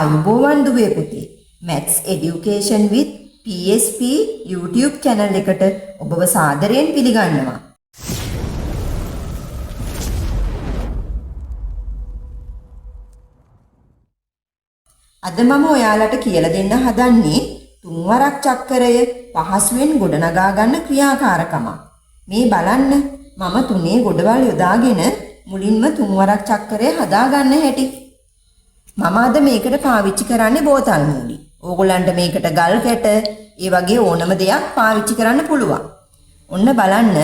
අයුබෝවන් දුවේ පුතේ Maths Education with PSP YouTube channel එකට ඔබව සාදරයෙන් පිළිගන්නවා. අද මම ඔයාලට කියලා දෙන්න හදන්නේ තුන්වරක් චක්‍රය පහසුවෙන් ගොඩනගා ගන්න ක්‍රියාකාරකම. මේ බලන්න මම තුනේ ගොඩවල් යොදාගෙන මුලින්ම තුන්වරක් චක්‍රය හදා ගන්න හැටි. මම අද මේකට පාවිච්චි කරන්නේ බෝතල් මූඩි. ඕගොල්ලන්ට මේකට ගල් කැට ඒ වගේ ඕනම දෙයක් පාවිච්චි කරන්න පුළුවන්. ඔන්න බලන්න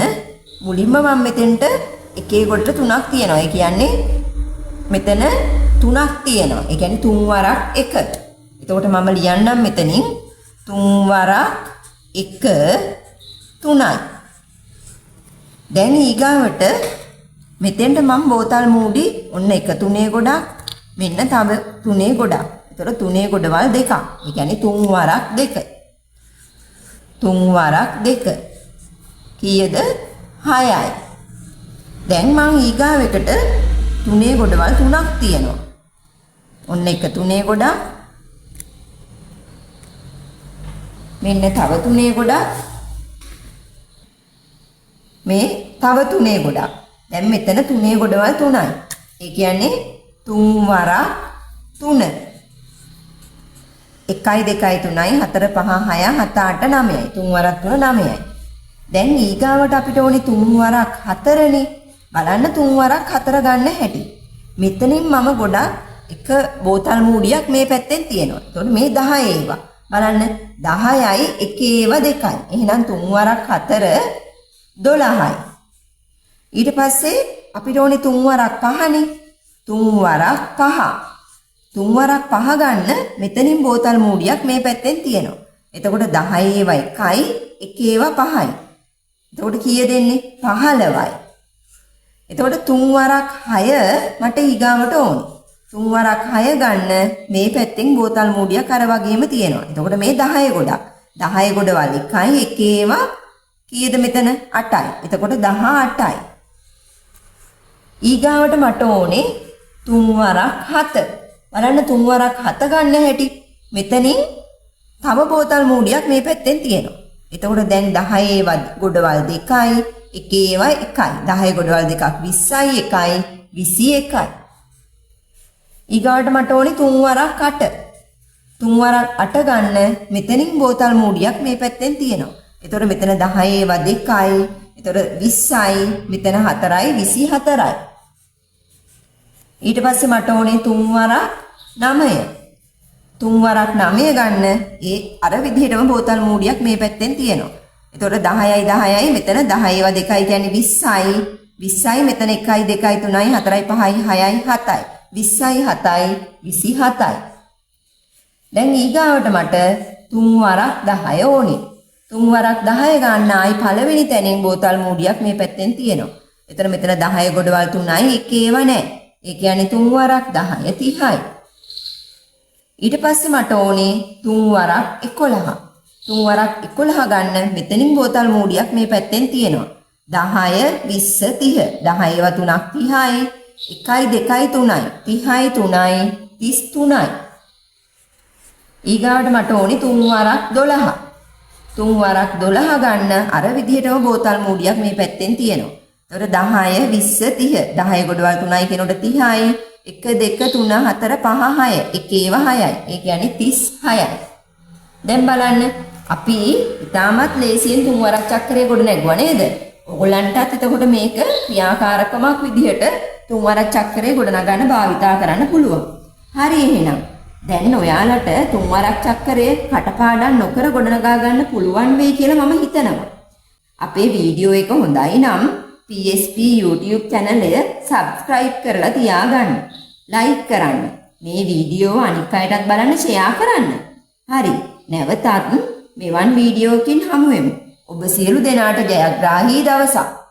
මුලින්ම මම මෙතෙන්ට එකේ කොට තුනක් තියනවා. ඒ කියන්නේ මෙතන තුනක් තියෙනවා. ඒ කියන්නේ තුන් වරක් 1. එතකොට මම ලියන්නම් මෙතනින් තුන් වරක් 1 3යි. දැන් ඊගාවට මෙතෙන්ට මම බෝතල් මූඩි ඔන්න 1 3 ගොඩක් මෙන්න තව 3 ගොඩක්. එතකොට 3 ගොඩවල් දෙකක්. ඒ කියන්නේ 3 වරක් 2. 3 වරක් 2. කීයද? 6යි. දැන් මම ඊගාවෙකට 3 ගොඩවල් 3ක් තියෙනවා. ඔන්න 1 3 ගොඩක්. මෙන්න තව 3 ගොඩක්. මේ තව 3 ගොඩක්. දැන් මෙතන 3 ගොඩවල් 3යි. ඒ කියන්නේ 3 වරක් 3. 1යි 2යි 3යි 4 5 6 7 8 9යි. 3 වරක් 3 9යි. දැන් ඊගාවට අපිට ඕනේ 3 වරක් 4නේ. බලන්න 3 වරක් 4 ගන්න හැටි. මෙතනින් මම ගොඩක් එක බෝතල් මූඩියක් මේ පැත්තෙන් තියෙනවා. එතකොට මේ 10 ඒවා. බලන්න 10යි 1 ඒවා 2යි. එහෙනම් 3 වරක් 4 12යි. ඊට පස්සේ අපිට ඕනේ 3 වරක් 5නේ. 3 වරක් 5. 3 වරක් 5 ගන්න මෙතනින් බෝතල් මූඩියක් මේ පැත්තෙන් තියෙනවා. එතකොට 10 ඒවා 1යි 1 ඒවා 5යි. එතකොට කීය දෙන්නේ? 15යි. එතකොට 3 වරක් 6 මට ඊගාවට ඕනේ. 3 වරක් 6 ගන්න මේ පැත්තෙන් බෝතල් මූඩියක් අර වගේම තියෙනවා. එතකොට මේ 10 ගොඩක්. 10 ගොඩවල් 1යි 1 ඒවා කීයද මෙතන? 8යි. එතකොට 18යි. ඊගාවට මට ඕනේ 3 වරක් 7. බලන්න 3 වරක් 7 ගන්න හැටි. මෙතනින් තව බෝතල් මූඩියක් මේ පැත්තෙන් තියෙනවා. එතකොට දැන් 10 ඒවා ගොඩවල් 2යි 1 ඒවා 1යි. 10 ගොඩවල් දෙකක් 20යි 1යි 21යි. ඊගාවට මට ඕනේ 3 වරක් 8. 3 වරක් 8 ගන්න මෙතනින් බෝතල් මූඩියක් මේ පැත්තෙන් තියෙනවා. එතකොට මෙතන 10 ඒවා 2යි. එතකොට 20යි. මෙතන 4යි 24යි. ඊට පස්සේ මට ඕනේ 3 වරක් 9. 3 වරක් 9 ගන්න ඒ අර විදිහටම බෝතල් මූඩියක් මේ පැත්තෙන් තියෙනවා. එතකොට 10යි 10යි මෙතන 10 ඒවා 2යි කියන්නේ 20යි. 20යි මෙතන 1යි 2යි 3යි 4යි 5යි 6යි 7යි. 20යි 7යි 27යි. දැන් ඊගාවට මට 3 වරක් 10 ඕනේ. 3 වරක් 10 ගන්න ආයි පළවෙනි තැනින් බෝතල් මූඩියක් මේ පැත්තෙන් තියෙනවා. එතන මෙතන 10 ගොඩවල් 3යි 1 ඒවා නැහැ. ඒ කියන්නේ 3 වරක් 10 30යි. ඊට පස්සේ මට ඕනේ 3 වරක් 11. 3 වරක් 11 ගන්න මෙතනින් බෝතල් මූඩියක් මේ පැත්තෙන් තියෙනවා. 10 20 30. 10 ඒවා 3ක් 30යි. 1යි 2යි 3යි. 30යි 3යි 33යි. ඊගාවට මට ඕනේ 3 වරක් 12. 3 වරක් 12 ගන්න අර විදිහටම බෝතල් මූඩියක් මේ පැත්තෙන් තියෙනවා. එතකොට 10 20 30. 10 ගොඩවල් 3යි කියනකොට 30යි. 1 2 3 4 5 6. 1 ඒවා 6යි. ඒ කියන්නේ 36යි. දැන් බලන්න අපි ඉතාමත් ලේසියෙන් 3 වරක් චක්‍රය ගොඩ නැගුවා නේද? ඔයගොල්ලන්ටත් එතකොට මේක ක්‍රියාකාරකමක් විදිහට 3 වරක් චක්‍රය ගොඩ නගන්න භාවිතා කරන්න පුළුවන්. හරි එහෙනම් දැන් ඔයාලට 3 වරක් චක්‍රය කටපාඩම් නොකර ගොඩනගා ගන්න පුළුවන් වෙයි කියලා මම හිතනවා. අපේ වීඩියෝ එක හොඳයි නම් PSP YouTube channel එක subscribe කරලා තියාගන්න. like කරන්න. මේ වීඩියෝ අනිත් අයටත් බලන්න share කරන්න. හරි. නැවතත් මෙවන් වීඩියෝකින් හමු වෙමු. ඔබ සියලු දෙනාට ජයග්‍රාහී දවසක්.